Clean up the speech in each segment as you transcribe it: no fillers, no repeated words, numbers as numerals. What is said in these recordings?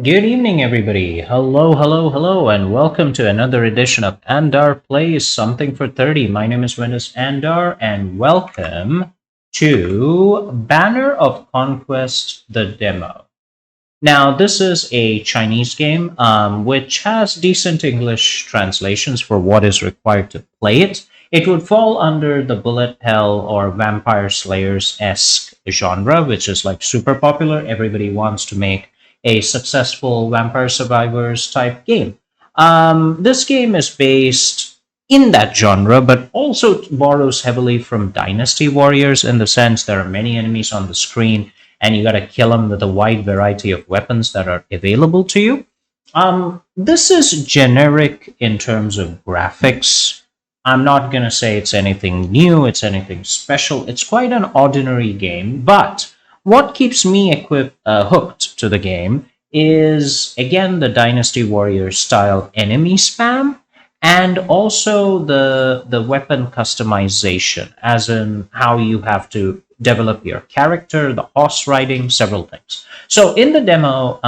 Good evening, everybody. Hello, hello, hello, and welcome to another edition of Andar Plays Something for 30. My name is Windus Andar, and welcome to Banner of Conquest, the demo. Now, this is a Chinese game which has decent English translations for what is required to play it. It would fall under the bullet hell or vampire slayers esque genre, which is like super popular. Everybody wants to make a successful vampire survivors type game. This game is based in that genre, but also borrows heavily from Dynasty Warriors in the sense there are many enemies on the screen and you got to kill them with a wide variety of weapons that are available to you. This is generic in terms of graphics. I'm not going to say it's anything new, it's anything special. It's quite an ordinary game, but what keeps me hooked to the game is, again, the Dynasty Warrior style enemy spam and also the weapon customization, as in how you have to develop your character, the horse riding, several things. So in the demo,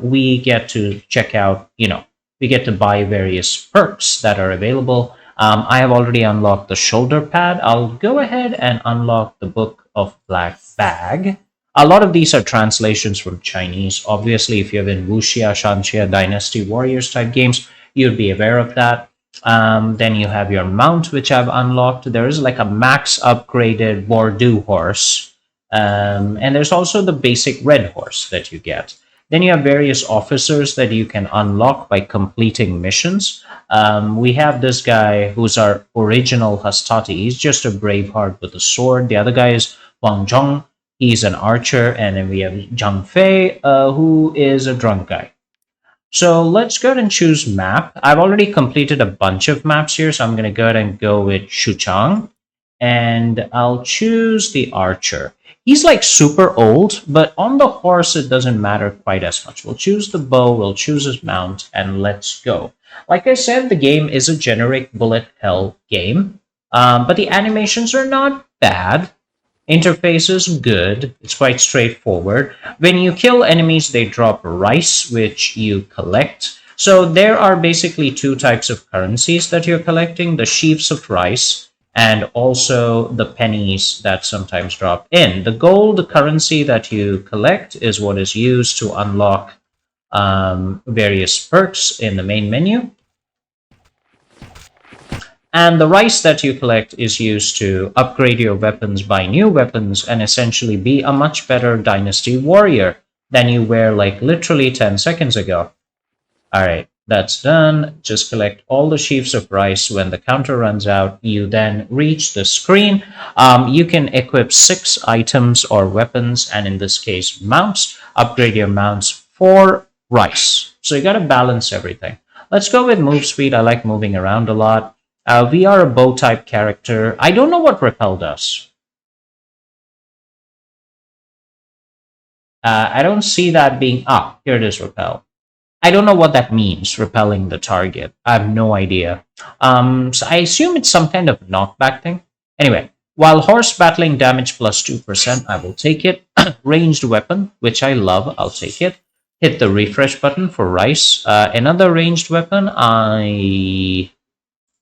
we get to check out, we get to buy various perks that are available. I have already unlocked the shoulder pad. I'll go ahead and unlock the Book of Black Bag. A lot of these are translations from Chinese. Obviously, if you've been Wuxia, Shanxia, Dynasty Warriors type games, you'd be aware of that. Then you have your mount, which I've unlocked. There is like a max upgraded Bordeaux horse. And there's also the basic red horse that you get. Then you have various officers that you can unlock by completing missions. We have this guy who's our original Hastati. He's just a braveheart with a sword. The other guy is Wang Zhong. He's an archer. And then we have Zhang Fei, who is a drunk guy. So let's go ahead and choose map. I've already completed a bunch of maps here, so I'm going to go ahead and go with Shuchang. And I'll choose the archer. He's like super old, but on the horse it doesn't matter quite as much. We'll choose the bow, we'll choose his mount, and let's go. Like I said, the game is a generic bullet hell game, but the animations are not bad. Interface is good. It's quite straightforward. When you kill enemies, they drop rice, which you collect. So there are basically two types of currencies that you're collecting, the sheaves of rice and also the pennies that sometimes drop in. The gold currency that you collect is what is used to unlock various perks in the main menu. And the rice that you collect is used to upgrade your weapons, buy new weapons, and essentially be a much better Dynasty Warrior than you were like literally 10 seconds ago. Alright, that's done. Just collect all the sheaves of rice. When the counter runs out, you then reach the screen. You can equip 6 items or weapons, and in this case, mounts. Upgrade your mounts for rice. So you got to balance everything. Let's go with move speed. I like moving around a lot. We are a bow type character. I don't know what repel does. I don't see that being... Ah, here it is, repel. I don't know what that means, repelling the target. I have no idea. So I assume it's some kind of knockback thing. Anyway, while horse battling damage plus 2%, I will take it. Ranged weapon, which I love, I'll take it. Hit the refresh button for rice. Another ranged weapon, I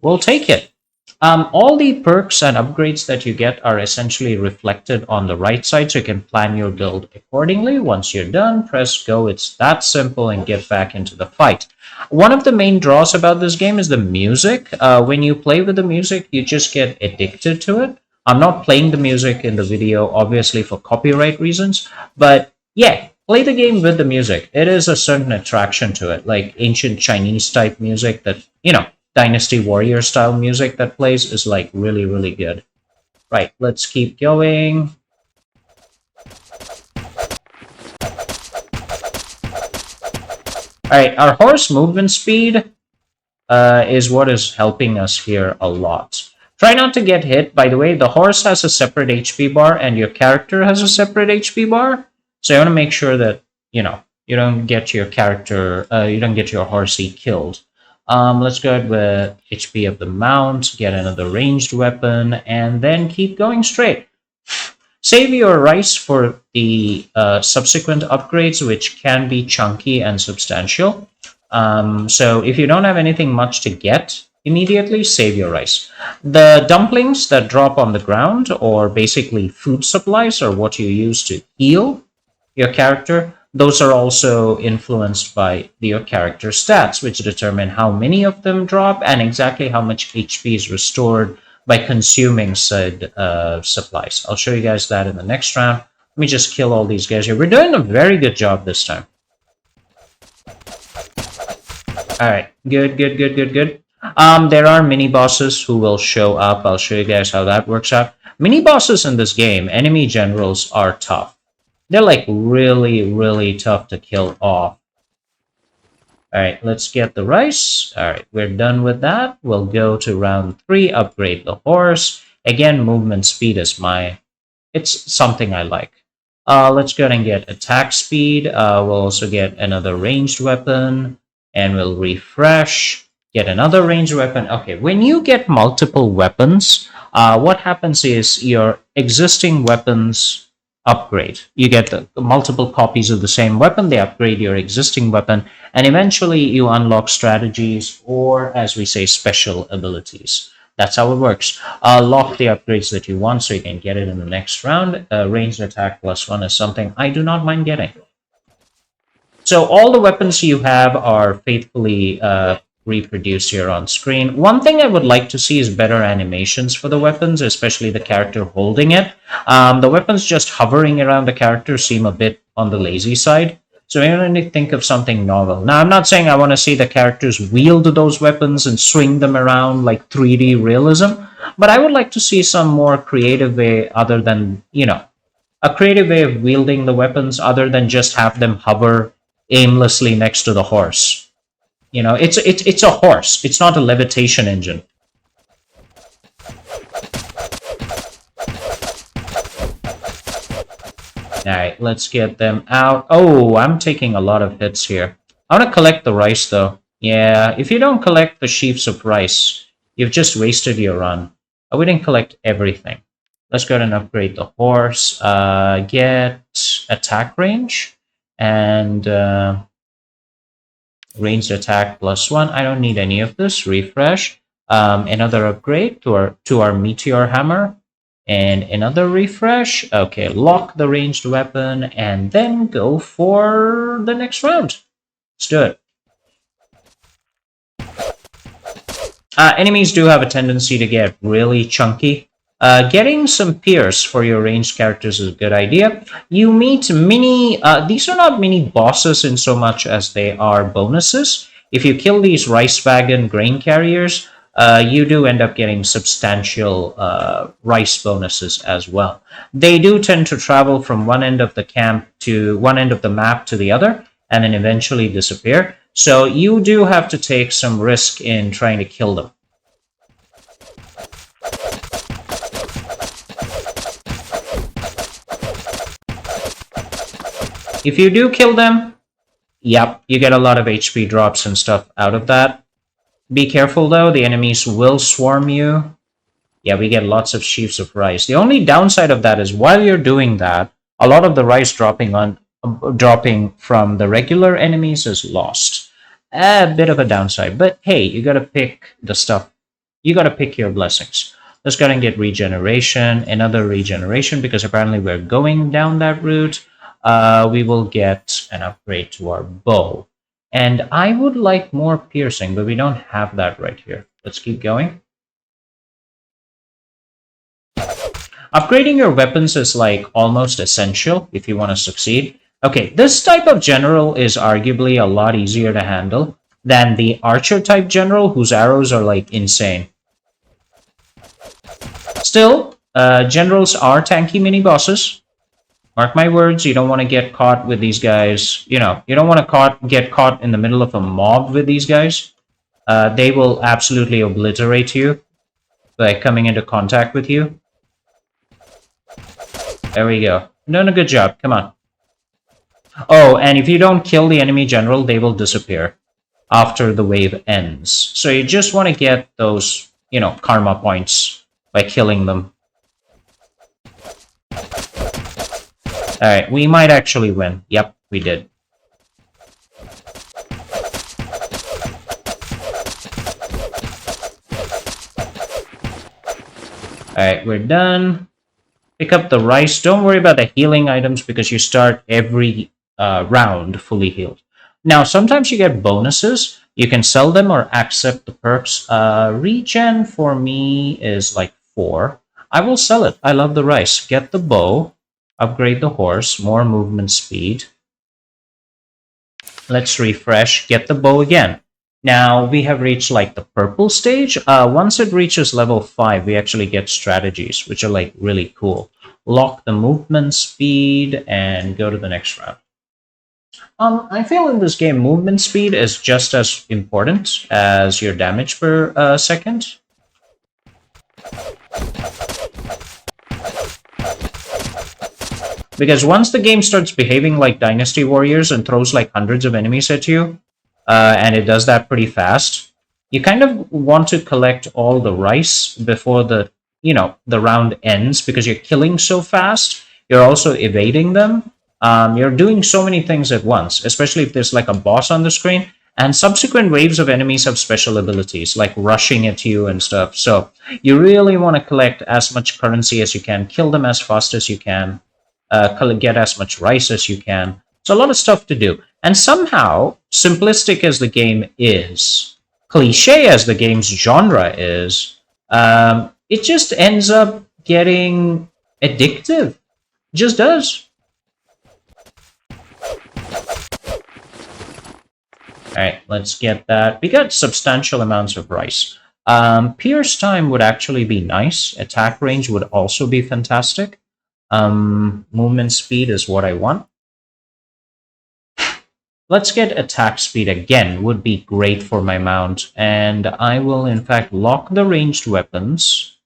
will take it. All the perks and upgrades that you get are essentially reflected on the right side, so you can plan your build accordingly. Once you're done, press go. It's that simple, and get back into the fight. One of the main draws about this game is the music. When you play with the music, you just get addicted to it. I'm not playing the music in the video, obviously for copyright reasons, but yeah, play the game with the music. It is a certain attraction to it, like ancient Chinese type music that, Dynasty Warrior style music that plays is like really, really good. Right, let's keep going. Alright, our horse movement speed is what is helping us here a lot. Try not to get hit. By the way, the horse has a separate HP bar and your character has a separate HP bar. So you want to make sure that, you don't get your character, you don't get your horsey killed. Let's go ahead with HP of the mount, get another ranged weapon, and then keep going straight. Save your rice for the subsequent upgrades, which can be chunky and substantial. So if you don't have anything much to get immediately, save your rice. The dumplings that drop on the ground, or basically food supplies, are what you use to heal your character. Those are also influenced by your character stats, which determine how many of them drop and exactly how much HP is restored by consuming said supplies. I'll show you guys that in the next round. Let me just kill all these guys here. We're doing a very good job this time. Alright, good, good, good, good, good. There are mini bosses who will show up. I'll show you guys how that works out. Mini bosses in this game, enemy generals, are tough. They're like really, really tough to kill off. Alright, let's get the rice. Alright, we're done with that. We'll go to round 3, upgrade the horse. Again, movement speed is it's something I like. Let's go ahead and get attack speed. We'll also get another ranged weapon. And we'll refresh. Get another ranged weapon. Okay, when you get multiple weapons, what happens is your existing weapons upgrade. You get multiple copies of the same weapon, they upgrade your existing weapon, and eventually you unlock strategies, or as we say, special abilities. That's how it works. Lock the upgrades that you want so you can get it in the next round. Ranged attack +1 is something I do not mind getting. So all the weapons you have are faithfully reproduced here on screen. One thing I would like to see is better animations for the weapons, especially the character holding it. The weapons just hovering around the character seem a bit on the lazy side. So I want to think of something novel. Now, I'm not saying I want to see the characters wield those weapons and swing them around like 3D realism, but I would like to see some more creative way other than, a creative way of wielding the weapons other than just have them hover aimlessly next to the horse. It's a horse. It's not a levitation engine. Alright, let's get them out. Oh, I'm taking a lot of hits here. I want to collect the rice, though. Yeah, if you don't collect the sheaves of rice, you've just wasted your run. We didn't collect everything. Let's go ahead and upgrade the horse. Get attack range. And ranged attack +1. I don't need any of this. Refresh. Another upgrade to our meteor hammer. And another refresh. Okay, lock the ranged weapon and then go for the next round. Let's do it. Enemies do have a tendency to get really chunky. Getting some Pierce for your ranged characters is a good idea. You meet these are not mini bosses in so much as they are bonuses. If you kill these rice wagon grain carriers, you do end up getting substantial rice bonuses as well. They do tend to travel from one end of the camp to one end of the map to the other, and then eventually disappear. So you do have to take some risk in trying to kill them. If you do kill them, yep, you get a lot of HP drops and stuff out of that. Be careful though, the enemies will swarm you. Yeah, we get lots of sheaves of rice. The only downside of that is while you're doing that, a lot of the rice dropping from the regular enemies is lost. A bit of a downside, but hey, you gotta pick the stuff. You gotta pick your blessings. Let's go ahead and get regeneration, another regeneration, because apparently we're going down that route. We will get an upgrade to our bow. And I would like more piercing, but we don't have that right here. Let's keep going. Upgrading your weapons is like almost essential if you want to succeed. Okay, this type of general is arguably a lot easier to handle than the archer type general, whose arrows are like insane. Still, generals are tanky mini bosses. Mark my words, you don't want to get caught with these guys. You don't want to get caught in the middle of a mob with these guys. They will absolutely obliterate you by coming into contact with you. There we go. Doing a good job. Come on. Oh, and if you don't kill the enemy general, they will disappear after the wave ends. So you just want to get those, karma points by killing them. Alright, we might actually win. Yep, we did. Alright, we're done. Pick up the rice. Don't worry about the healing items because you start every round fully healed. Now, sometimes you get bonuses. You can sell them or accept the perks. Regen for me is like 4. I will sell it. I love the rice. Get the bow. Upgrade the horse. More movement speed. Let's refresh. Get the bow again. Now, we have reached like the purple stage. Once it reaches level 5, we actually get strategies, which are like really cool. Lock the movement speed and go to the next round. I feel in this game, movement speed is just as important as your damage per second. Because once the game starts behaving like Dynasty Warriors and throws like hundreds of enemies at you, and it does that pretty fast, you kind of want to collect all the rice before the round ends because you're killing so fast. You're also evading them. You're doing so many things at once, especially if there's like a boss on the screen. And subsequent waves of enemies have special abilities, like rushing at you and stuff. So you really want to collect as much currency as you can, kill them as fast as you can, get as much rice as you can. So a lot of stuff to do. And somehow, simplistic as the game is, cliche as the game's genre is, it just ends up getting addictive. It just does. Alright, let's get that. We got substantial amounts of rice. Pierce time would actually be nice. Attack range would also be fantastic. Movement speed is what I want. Let's get attack speed again, would be great for my mount. And I will in fact lock the ranged weapons.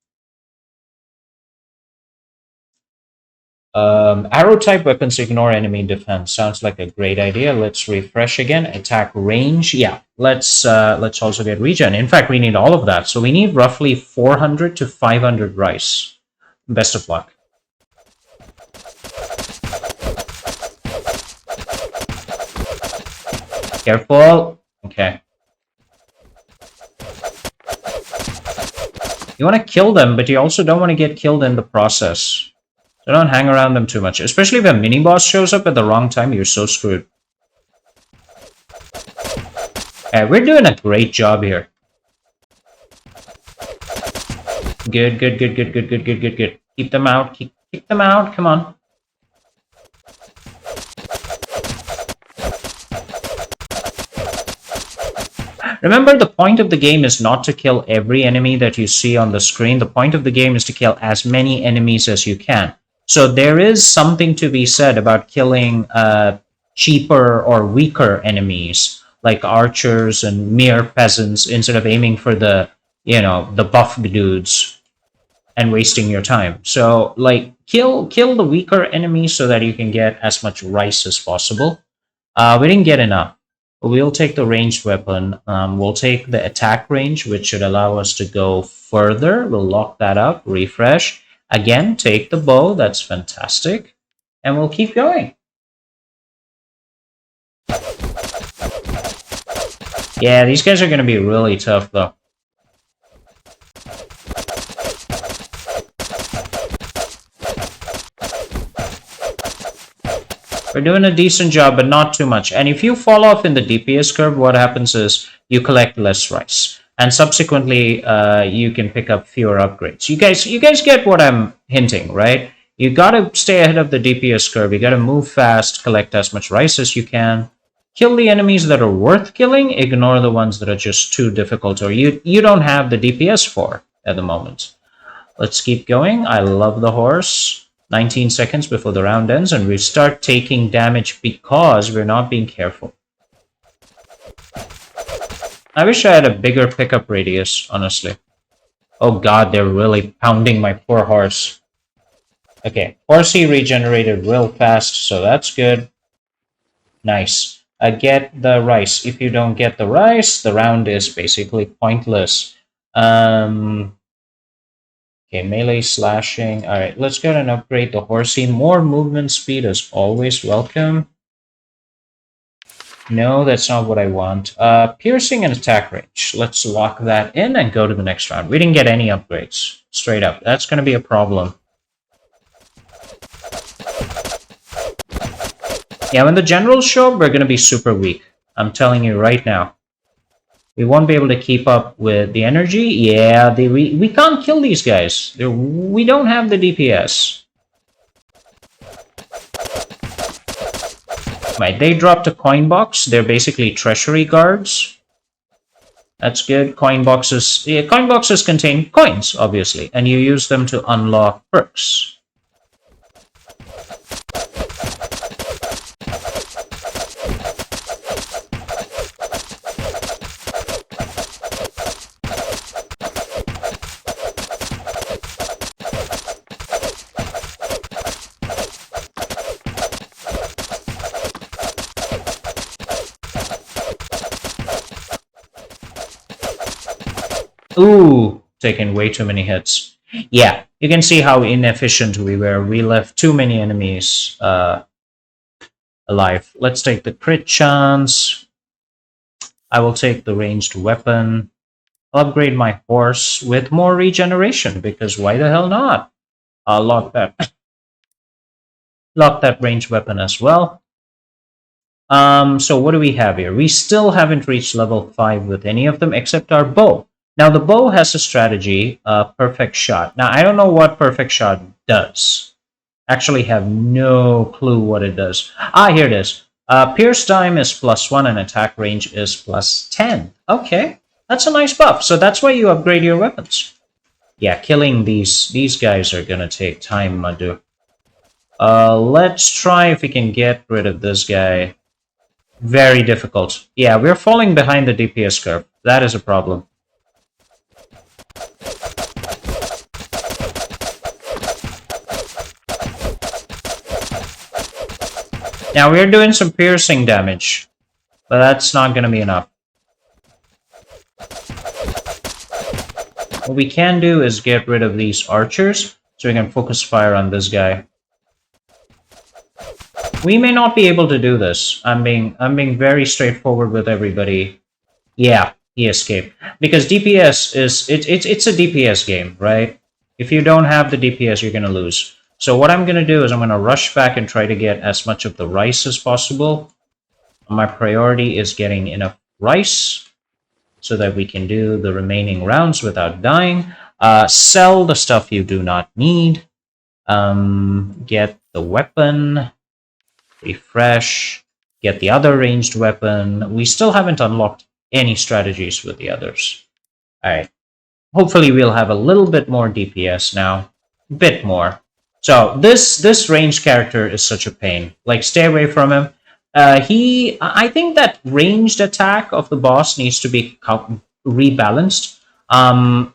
Arrow type weapons ignore enemy defense. Sounds like a great idea. Let's refresh again. Attack range. Yeah, let's also get regen. In fact, we need all of that. So we need roughly 400 to 500 rice. Best of luck. Careful. Okay. You want to kill them, but you also don't want to get killed in the process. So don't hang around them too much. Especially if a mini-boss shows up at the wrong time, you're so screwed. We're doing a great job here. Good, good, good, good, good, good, good, good, good. Keep them out. Keep them out. Come on. Remember, the point of the game is not to kill every enemy that you see on the screen. The point of the game is to kill as many enemies as you can. So there is something to be said about killing cheaper or weaker enemies, like archers and mere peasants, instead of aiming for the buff dudes and wasting your time. So, like, kill the weaker enemies so that you can get as much rice as possible. We didn't get enough. We'll take the ranged weapon. We'll take the attack range, which should allow us to go further. We'll lock that up, refresh. Again, take the bow. That's fantastic. And we'll keep going. Yeah, these guys are going to be really tough, though. We're doing a decent job, but not too much. And if you fall off in the DPS curve, what happens is you collect less rice. And subsequently, you can pick up fewer upgrades. You guys get what I'm hinting, right? You gotta stay ahead of the DPS curve. You gotta move fast, collect as much rice as you can. Kill the enemies that are worth killing. Ignore the ones that are just too difficult or you don't have the DPS for at the moment. Let's keep going. I love the horse. 19 seconds before the round ends, and we start taking damage because we're not being careful. I wish I had a bigger pickup radius, honestly. Oh god, they're really pounding my poor horse. Okay, horsey regenerated real fast, so that's good. Nice. Get the rice. If you don't get the rice, the round is basically pointless. Okay, Okay, melee slashing. All right, let's go ahead and upgrade the horsey. More movement speed is always welcome. No, that's not what I want. Piercing and attack range. Let's lock that in and go to the next round. We didn't get any upgrades. Straight up. That's going to be a problem. Yeah, when the generals show up, we're going to be super weak. I'm telling you right now. We won't be able to keep up with the energy. Yeah, we can't kill these guys. We don't have the DPS. Right, they dropped a coin box. They're basically treasury guards. That's good. Coin boxes. Yeah, coin boxes contain coins, obviously, and you use them to unlock perks. Ooh, taking way too many hits. Yeah, you can see how inefficient we were. We left too many enemies alive. Let's take the crit chance. I will take the ranged weapon. I'll upgrade my horse with more regeneration, because why the hell not? I'll lock that ranged weapon as well. So what do we have here? We still haven't reached level 5 with any of them except our bow. Now the bow has a strategy, perfect shot. Now I don't know what perfect shot does. Actually have no clue what it does. Ah, here it is. Pierce time is +1 and attack range is +10. Okay, that's a nice buff. So that's why you upgrade your weapons. Yeah, killing these guys are gonna take time, Madhu. Let's try if we can get rid of this guy. Very difficult. Yeah, we're falling behind the DPS curve. That is a problem. Now we're doing some piercing damage, but that's not going to be enough. What we can do is get rid of these archers, so we can focus fire on this guy. We may not be able to do this. I'm being very straightforward with everybody. Yeah, he escaped. Because DPS is it's a DPS game, right? If you don't have the DPS, you're gonna lose. So what I'm gonna do is I'm gonna rush back and try to get as much of the rice as possible. My priority is getting enough rice so that we can do the remaining rounds without dying. Sell the stuff you do not need. Get the weapon. Refresh. Get the other ranged weapon. We still haven't unlocked any strategies with the others. Alright. Hopefully we'll have a little bit more DPS now. Bit more. So this ranged character is such a pain. Like, stay away from him. I think that ranged attack of the boss needs to be rebalanced.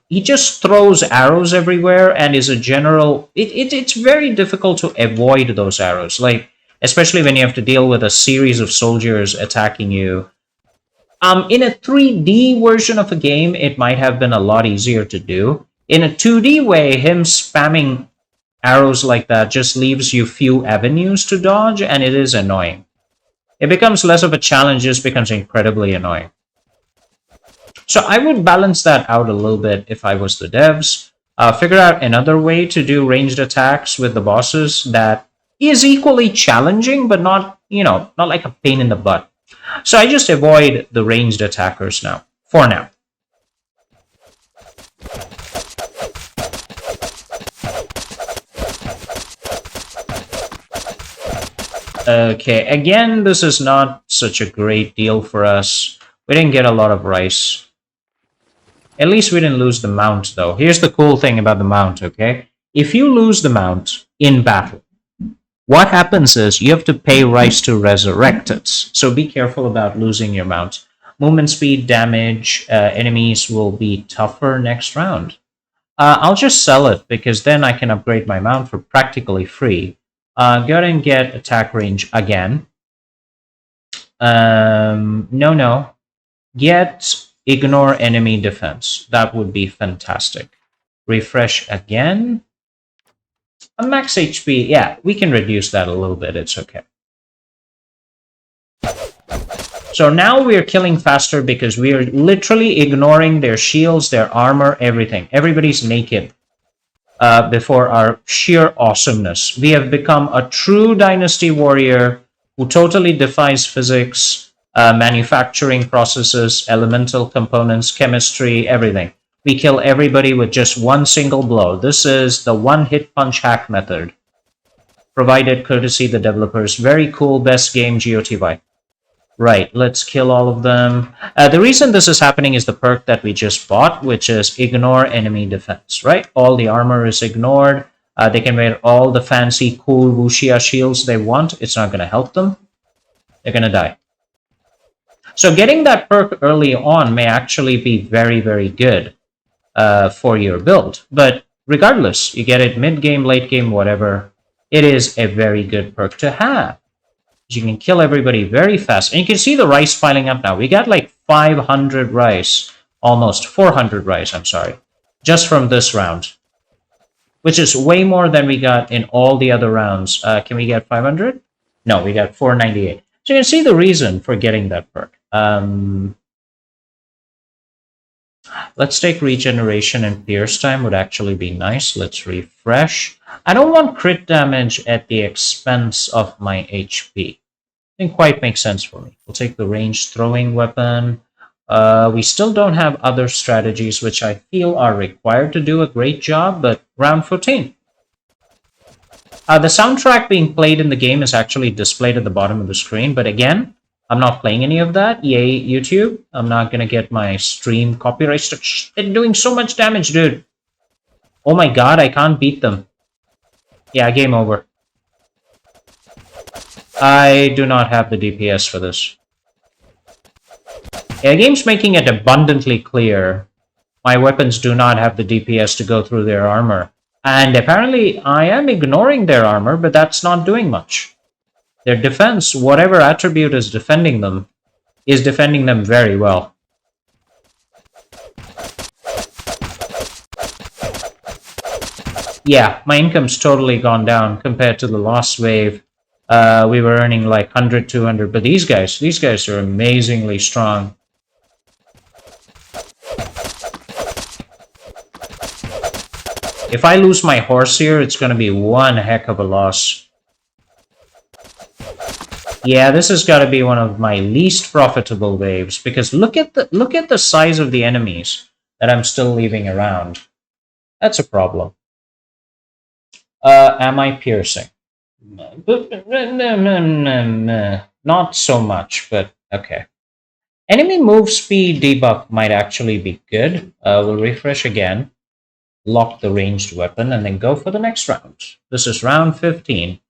He just throws arrows everywhere and is a general... It's very difficult to avoid those arrows. Like, especially when you have to deal with a series of soldiers attacking you. In a 3D version of a game, it might have been a lot easier to do. In a 2D way, him spamming arrows like that just leaves you few avenues to dodge, and it is annoying. It becomes less of a challenge, just becomes incredibly annoying. So I would balance that out a little bit if I was the devs. Figure out another way to do ranged attacks with the bosses that is equally challenging, but not, not like a pain in the butt. So I just avoid the ranged attackers now, for now. Okay, again, this is not such a great deal for us. We didn't get a lot of rice. At least we didn't lose the mount, though. Here's the cool thing about the mount, okay? If you lose the mount in battle, what happens is you have to pay rice to resurrect it. So be careful about losing your mount. Movement speed, damage, enemies will be tougher next round. I'll just sell it, because then I can upgrade my mount for practically free. Go ahead and get attack range again. No. Get ignore enemy defense. That would be fantastic. Refresh again. A max HP, yeah, we can reduce that a little bit. It's okay. So now we're killing faster because we are literally ignoring their shields, their armor, everything. Everybody's naked before our sheer awesomeness. We have become a true dynasty warrior who totally defies physics, manufacturing processes, elemental components, chemistry, everything. We kill everybody with just one single blow. This is the one-hit punch hack method. Provided courtesy the developers. Very cool, best game GOTY. Right, let's kill all of them. The reason this is happening is the perk that we just bought, which is Ignore Enemy Defense, right? All the armor is ignored. They can wear all the fancy, cool wuxia shields they want. It's not going to help them. They're going to die. So getting that perk early on may actually be very, very good for your build. But regardless, you get it mid-game, late-game, whatever, it is a very good perk to have. You can kill everybody very fast. And you can see the rice piling up now. We got like 500 rice, almost 400 rice, I'm sorry, just from this round, which is way more than we got in all the other rounds. Can we get 500? No, we got 498. So you can see the reason for getting that perk. Let's take regeneration and pierce time would actually be nice. Let's refresh. I don't want crit damage at the expense of my HP. Didn't quite make sense for me. We'll take the ranged throwing weapon. We still don't have other strategies which I feel are required to do a great job, but round 14. The soundtrack being played in the game is actually displayed at the bottom of the screen, but again, I'm not playing any of that. Yay, YouTube. I'm not going to get my stream copyright stuck. They're doing so much damage, dude. Oh my god, I can't beat them. Yeah, game over. I do not have the DPS for this. Yeah, the game's making it abundantly clear my weapons do not have the DPS to go through their armor. And apparently I am ignoring their armor, but that's not doing much. Their defense, whatever attribute is defending them very well. Yeah, my income's totally gone down compared to the last wave. We were earning like 100, 200, but these guys are amazingly strong. If I lose my horse here, it's going to be one heck of a loss. Yeah, this has got to be one of my least profitable waves because look at the size of the enemies that I'm still leaving around. That's a problem. Am I piercing? Not so much, but okay. Enemy move speed debuff might actually be good. We'll refresh again. Lock the ranged weapon, and then go for the next round. This is round 15.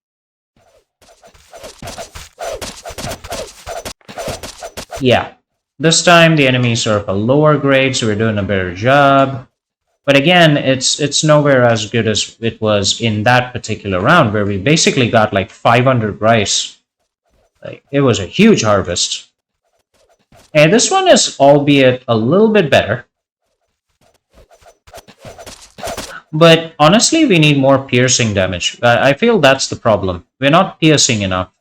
Yeah, this time the enemies are of a lower grade, so we're doing a better job. But again, it's nowhere as good as it was in that particular round, where we basically got like 500 rice. Like, it was a huge harvest. And this one is albeit a little bit better. But honestly, we need more piercing damage. I feel that's the problem. We're not piercing enough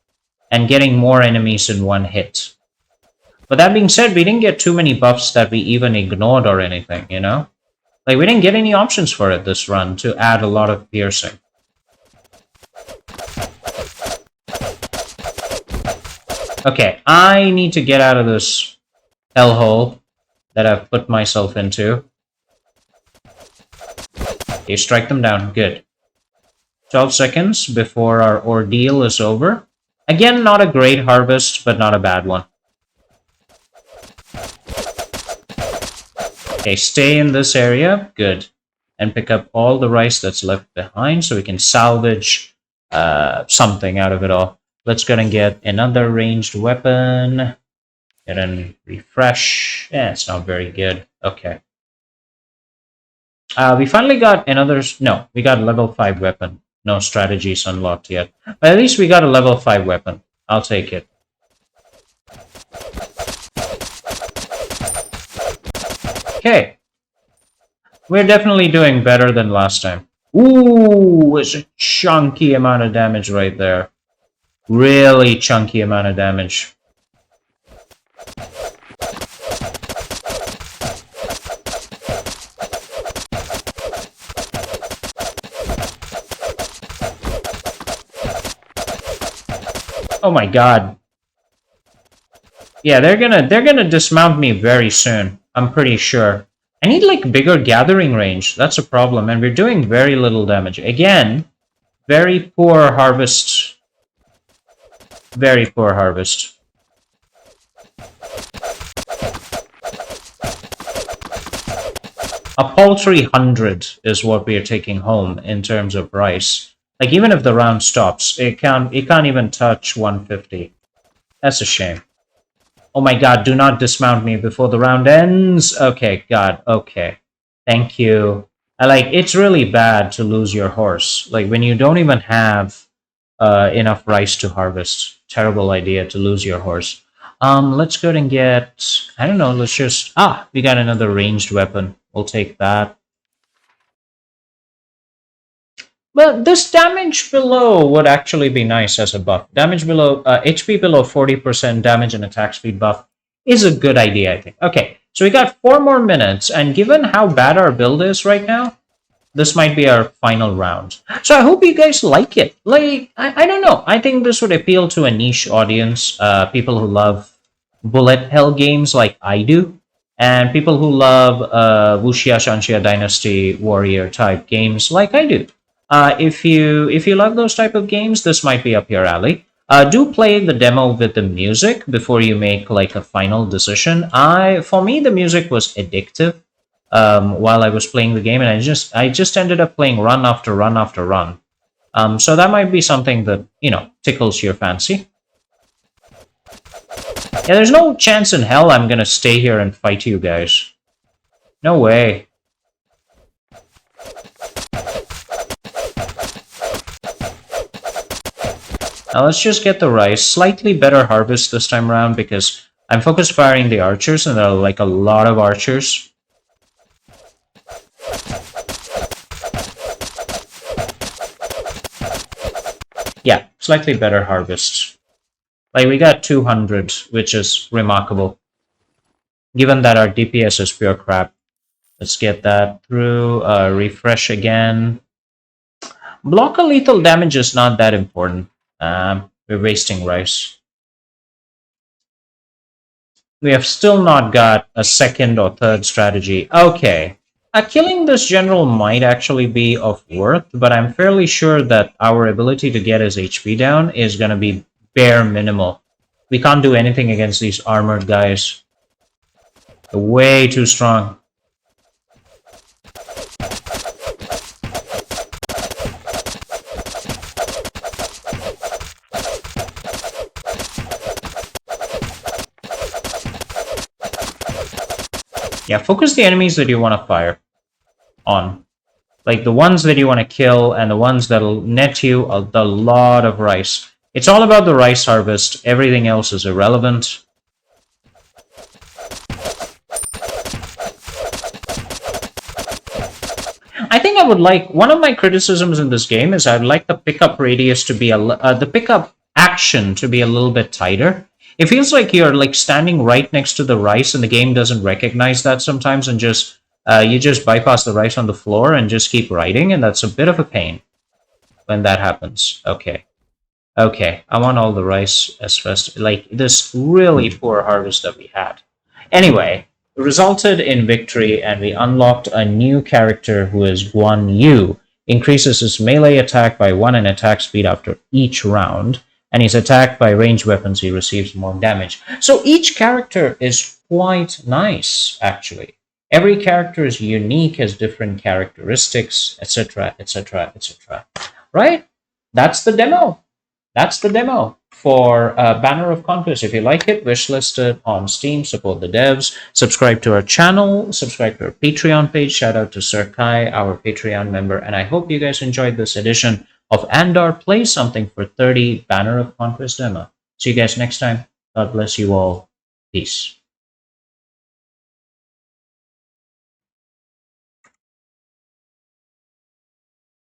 and getting more enemies in one hit. But that being said, we didn't get too many buffs that we even ignored or anything, you know? Like, we didn't get any options for it this run to add a lot of piercing. Okay, I need to get out of this hellhole that I've put myself into. Okay, strike them down. Good. 12 seconds before our ordeal is over. Again, not a great harvest, but not a bad one. Okay, stay in this area. Good. And pick up all the rice that's left behind so we can salvage something out of it all. Let's go and get another ranged weapon. And then refresh. Yeah, it's not very good. Okay. We finally got another... No, we got a level 5 weapon. No strategies unlocked yet. But at least we got a level 5 weapon. I'll take it. Okay. We're definitely doing better than last time. Ooh, it's a chunky amount of damage right there. Really chunky amount of damage. Oh my god. Yeah, they're gonna dismount me very soon. I'm pretty sure. I need like bigger gathering range. That's a problem, and we're doing very little damage. Again, very poor harvest. Very poor harvest. A paltry 100 is what we are taking home in terms of rice. Like even if the round stops, it can't even touch 150. That's a shame. Oh my god, do not dismount me before the round ends. Okay, god, okay. Thank you. It's really bad to lose your horse. Like when you don't even have enough rice to harvest. Terrible idea to lose your horse. Let's go ahead and get, I don't know, let's just, we got another ranged weapon. We'll take that. Well, this damage below would actually be nice as a buff. Damage below, HP below 40% damage and attack speed buff is a good idea, I think. Okay, so we got 4 more minutes, and given how bad our build is right now, this might be our final round. So I hope you guys like it. I don't know. I think this would appeal to a niche audience, people who love bullet hell games like I do, and people who love Wuxia Shanxia Dynasty Warrior type games like I do. If you love those type of games, this might be up your alley. Do play the demo with the music before you make like a final decision. For me, the music was addictive while I was playing the game, and I just ended up playing run after run after run. So that might be something that tickles your fancy. Yeah, there's no chance in hell I'm gonna stay here and fight you guys. No way. Now let's just get the rice. Slightly better harvest this time around because I'm focused firing the archers, and there are like a lot of archers. Yeah, slightly better harvest. Like we got 200, which is remarkable. Given that our DPS is pure crap. Let's get that through. Refresh again. Blocker lethal damage is not that important. We're wasting rice. We have still not got a second or third strategy. Okay. Killing this general might actually be of worth, but I'm fairly sure that our ability to get his HP down is going to be bare minimal. We can't do anything against these armored guys. They're way too strong. Yeah, focus the enemies that you want to fire on. Like the ones that you want to kill and the ones that'll net you a lot of rice. It's all about the rice harvest. Everything else is irrelevant. I think I would like, one of my criticisms in this game is I'd like the pickup radius to be, the pickup action to be a little bit tighter. It feels like you're like standing right next to the rice and the game doesn't recognize that sometimes, and just you just bypass the rice on the floor and just keep writing, and that's a bit of a pain when that happens. Okay. Okay, I want all the rice as first, like this really poor harvest that we had. Anyway, it resulted in victory, and we unlocked a new character who is Guan Yu. Increases his melee attack by 1 and attack speed after each round, and he's attacked by ranged weapons, he receives more damage. So each character is quite nice, actually. Every character is unique, has different characteristics, etc., etc., etc. Right? That's the demo. That's the demo for Banner of Conquest. If you like it, wishlist it on Steam, support the devs, subscribe to our channel, subscribe to our Patreon page. Shout out to Sir Kai, our Patreon member, and I hope you guys enjoyed this edition of Andar Plays Something for 30 Banner of Conquest demo. See you guys next time. God bless you all. Peace.